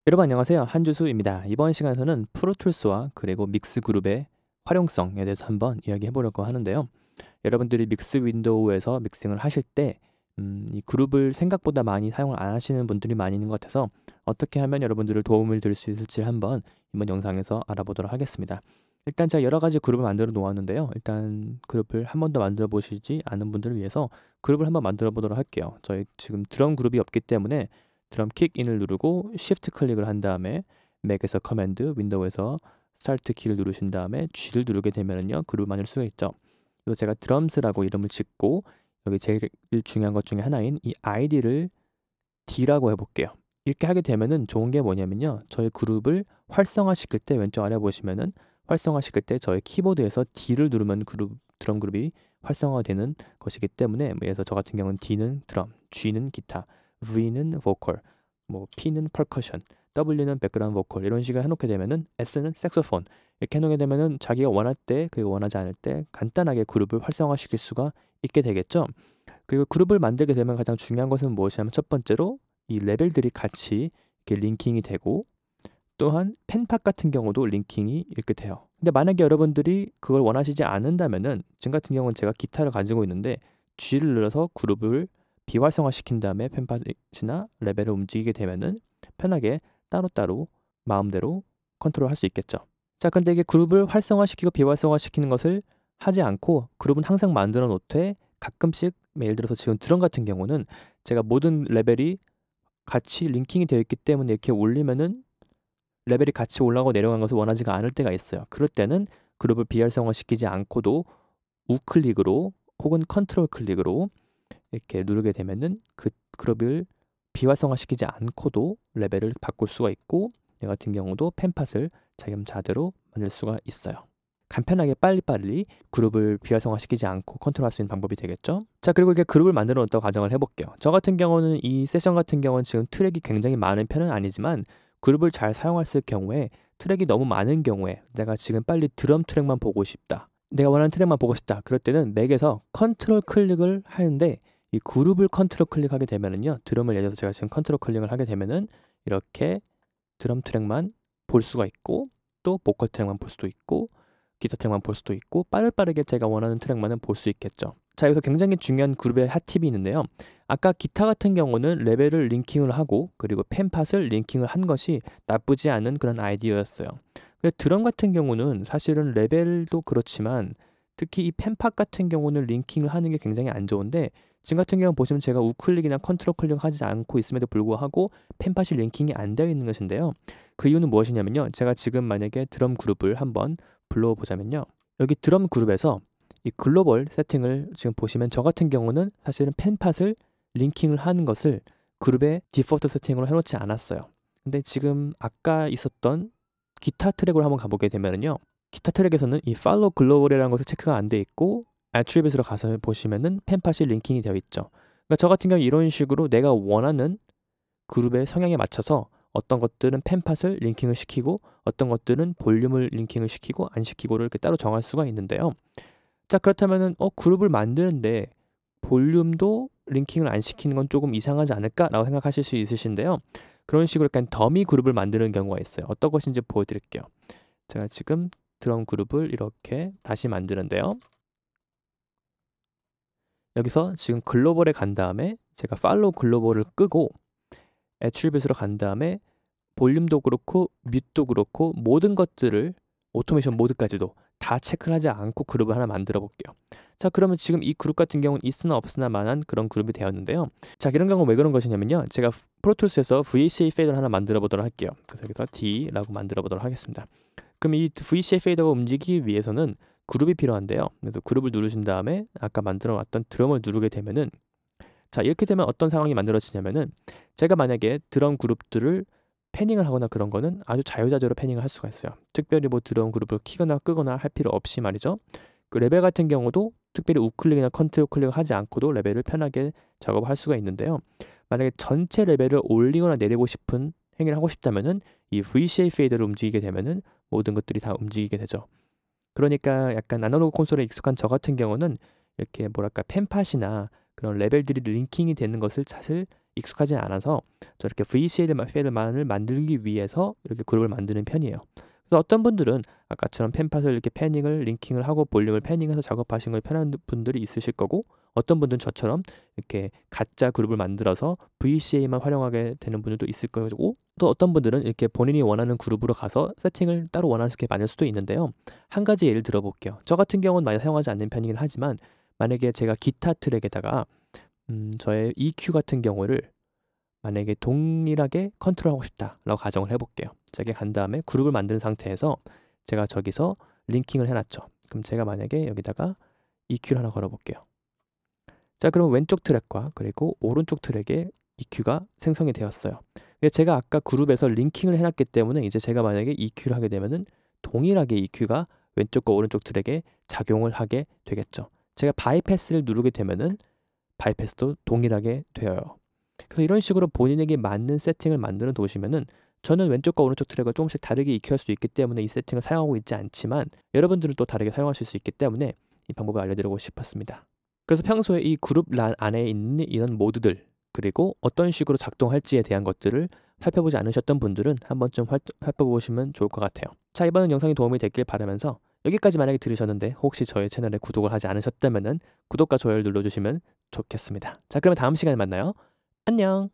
여러분 안녕하세요. 한주수입니다. 이번 시간에서는 프로툴스와 그리고 믹스 그룹의 활용성에 대해서 한번 이야기해 보려고 하는데요. 여러분들이 믹스 윈도우에서 믹싱을 하실 때 이 그룹을 생각보다 많이 사용을 안 하시는 분들이 많이 있는 것 같아서 어떻게 하면 여러분들을 도움을 드릴 수 있을지 한번 이번 영상에서 알아보도록 하겠습니다. 일단 제가 여러 가지 그룹을 만들어 놓았는데요. 일단 그룹을 한 번도 만들어 보시지 않은 분들을 위해서 그룹을 한번 만들어 보도록 할게요. 저희 지금 드럼 그룹이 없기 때문에 드럼 킥인을 누르고 Shift 클릭을 한 다음에 맥에서 커맨드, 윈도우에서 스타트 키를 누르신 다음에 G를 누르게 되면은요 그룹을 만들 수가 있죠. 그래서 제가 드럼스라고 이름을 짓고 여기 제일 중요한 것 중에 하나인 이 아이디를 D라고 해볼게요. 이렇게 하게 되면은 좋은 게 뭐냐면요. 저희 그룹을 활성화시킬 때 왼쪽 아래 보시면은 활성화시킬 때 저희 키보드에서 D를 누르면 드럼 그룹이 활성화가 되는 것이기 때문에 그래서 저 같은 경우는 D는 드럼, G는 기타, V는 보컬, P는 퍼커션, W는 백그라운드 보컬 이런 식으로 해놓게 되면은 S는 색소폰 이렇게 해놓게 되면은 자기가 원할 때 그리고 원하지 않을 때 간단하게 그룹을 활성화시킬 수가 있게 되겠죠. 그리고 그룹을 만들게 되면 가장 중요한 것은 무엇이냐면 첫 번째로 이 레벨들이 같이 이렇게 링킹이 되고 또한 펜팟 같은 경우도 링킹이 이렇게 돼요. 근데 만약에 여러분들이 그걸 원하시지 않는다면은 지금 같은 경우는 제가 기타를 가지고 있는데 G를 눌러서 그룹을 비활성화시킨 다음에 펜팟이나 레벨을 움직이게 되면은 편하게 따로따로 마음대로 컨트롤할 수 있겠죠. 자, 근데 이게 그룹을 활성화시키고 비활성화시키는 것을 하지 않고 그룹은 항상 만들어 놓되 가끔씩 예를 들어서 지금 드럼 같은 경우는 제가 모든 레벨이 같이 링킹이 되어 있기 때문에 이렇게 올리면은 레벨이 같이 올라가고 내려가는 것을 원하지가 않을 때가 있어요. 그럴 때는 그룹을 비활성화시키지 않고도 우클릭으로 혹은 컨트롤 클릭으로 이렇게 누르게 되면은 그 그룹을 비활성화시키지 않고도 레벨을 바꿀 수가 있고 얘 같은 경우도 펜팟을 자겸자재로 만들 수가 있어요. 간편하게 빨리빨리 그룹을 비활성화시키지 않고 컨트롤할 수 있는 방법이 되겠죠. 자, 그리고 이렇게 그룹을 만들어 놓았다고 가정을 해볼게요. 저 같은 경우는 이 세션 같은 경우는 지금 트랙이 굉장히 많은 편은 아니지만 그룹을 잘 사용했을 경우에 트랙이 너무 많은 경우에 내가 지금 빨리 드럼 트랙만 보고 싶다. 내가 원하는 트랙만 보고 싶다. 그럴 때는 맥에서 컨트롤 클릭을 하는데 이 그룹을 컨트롤 클릭하게 되면은요. 드럼을 예를 들어서 제가 지금 컨트롤 클릭을 하게 되면은 이렇게 드럼 트랙만 볼 수가 있고 또 보컬 트랙만 볼 수도 있고 기타 트랙만 볼 수도 있고 빠르게 제가 원하는 트랙만은 볼 수 있겠죠. 자, 여기서 굉장히 중요한 그룹의 핫팁이 있는데요. 아까 기타 같은 경우는 레벨을 링킹을 하고 그리고 펜팟을 링킹을 한 것이 나쁘지 않은 그런 아이디어였어요. 근데 드럼 같은 경우는 사실은 레벨도 그렇지만 특히 이 펜팟 같은 경우는 링킹을 하는 게 굉장히 안 좋은데 지금 같은 경우 보시면 제가 우클릭이나 컨트롤 클릭 하지 않고 있음에도 불구하고 펜팟이 링킹이 안 되어 있는 것인데요. 그 이유는 무엇이냐면요. 제가 지금 만약에 드럼 그룹을 한번 불러보자면요. 여기 드럼 그룹에서 이 글로벌 세팅을 지금 보시면 저 같은 경우는 사실은 펜팟을 링킹을 하는 것을 그룹의 디폴트 세팅으로 해놓지 않았어요. 근데 지금 아까 있었던 기타 트랙으로 한번 가보게 되면요. 기타 트랙에서는 이 follow global이라는 것을 체크가 안 돼 있고 attribute으로 가서 보시면은 펜팟이 링킹이 되어 있죠. 그러니까 저 같은 경우 이런 식으로 내가 원하는 그룹의 성향에 맞춰서 어떤 것들은 펜팟을 링킹을 시키고 어떤 것들은 볼륨을 링킹을 시키고 안 시키고를 이렇게 따로 정할 수가 있는데요. 자, 그렇다면은 그룹을 만드는데 볼륨도 링킹을 안 시키는 건 조금 이상하지 않을까라고 생각하실 수 있으신데요. 그런 식으로 약간 더미 그룹을 만드는 경우가 있어요. 어떤 것인지 보여드릴게요. 제가 지금 드럼 그룹을 이렇게 다시 만드는데요. 여기서 지금 글로벌에 간 다음에 제가 팔로우 글로벌을 끄고 애트리뷰트로 간 다음에 볼륨도 그렇고 뮤트도 그렇고 모든 것들을 오토메이션 모드까지도 다 체크를 하지 않고 그룹을 하나 만들어 볼게요. 자, 그러면 지금 이 그룹 같은 경우는 있으나 없으나 만한 그런 그룹이 되었는데요. 자, 이런 경우 왜 그런 것이냐면요. 제가 프로툴스에서 VCA 페이더를 하나 만들어 보도록 할게요. 그래서 여기서 D라고 만들어 보도록 하겠습니다. 그럼 이 VCA 페이더가 움직이기 위해서는 그룹이 필요한데요. 그래서 그룹을 누르신 다음에 아까 만들어 놨던 드럼을 누르게 되면은 자, 이렇게 되면 어떤 상황이 만들어지냐면은 제가 만약에 드럼 그룹들을 패닝을 하거나 그런 거는 아주 자유자재로 패닝을 할 수가 있어요. 특별히 뭐 드럼 그룹을 키거나 끄거나 할 필요 없이 말이죠. 그 레벨 같은 경우도 특별히 우클릭이나 컨트롤 클릭을 하지 않고도 레벨을 편하게 작업을 할 수가 있는데요. 만약에 전체 레벨을 올리거나 내리고 싶은 행위를 하고 싶다면은 이 VCA 페이드를 움직이게 되면은 모든 것들이 다 움직이게 되죠. 그러니까 약간 아날로그 콘솔에 익숙한 저 같은 경우는 이렇게 뭐랄까 펜팟이나 그런 레벨들이 링킹이 되는 것을 사실 익숙하지 않아서 저렇게 VCL만을 만들기 위해서 이렇게 그룹을 만드는 편이에요. 그래서 어떤 분들은 아까처럼 펜팟을 이렇게 패닝을 링킹을 하고 볼륨을 패닝해서 작업하시는 걸 편한 분들이 있으실 거고, 어떤 분들은 저처럼 이렇게 가짜 그룹을 만들어서 VCA만 활용하게 되는 분들도 있을 거고, 또 어떤 분들은 이렇게 본인이 원하는 그룹으로 가서 세팅을 따로 원하는 게 많을 수도 있는데요. 한 가지 예를 들어볼게요. 저 같은 경우는 많이 사용하지 않는 편이긴 하지만, 만약에 제가 기타 트랙에다가 저의 EQ 같은 경우를 만약에 동일하게 컨트롤하고 싶다라고 가정을 해볼게요. 저기 간 다음에 그룹을 만든 상태에서 제가 저기서 링킹을 해놨죠. 그럼 제가 만약에 여기다가 EQ를 하나 걸어볼게요. 자, 그럼 왼쪽 트랙과 그리고 오른쪽 트랙에 EQ가 생성이 되었어요. 제가 아까 그룹에서 링킹을 해놨기 때문에 이제 제가 만약에 EQ를 하게 되면은 동일하게 EQ가 왼쪽과 오른쪽 트랙에 작용을 하게 되겠죠. 제가 바이패스를 누르게 되면은 바이패스도 동일하게 되어요. 그래서 이런 식으로 본인에게 맞는 세팅을 만들어 두시면은, 저는 왼쪽과 오른쪽 트랙을 조금씩 다르게 EQ할 수 있기 때문에 이 세팅을 사용하고 있지 않지만, 여러분들은 또 다르게 사용하실 수 있기 때문에 이 방법을 알려드리고 싶었습니다. 그래서 평소에 이 그룹 란 안에 있는 이런 모드들, 그리고 어떤 식으로 작동할지에 대한 것들을 살펴보지 않으셨던 분들은 한 번쯤 살펴보시면 좋을 것 같아요. 자, 이번 영상이 도움이 됐길 바라면서, 여기까지 만약에 들으셨는데 혹시 저의 채널에 구독을 하지 않으셨다면 구독과 좋아요를 눌러주시면 좋겠습니다. 자, 그러면 다음 시간에 만나요. 안녕.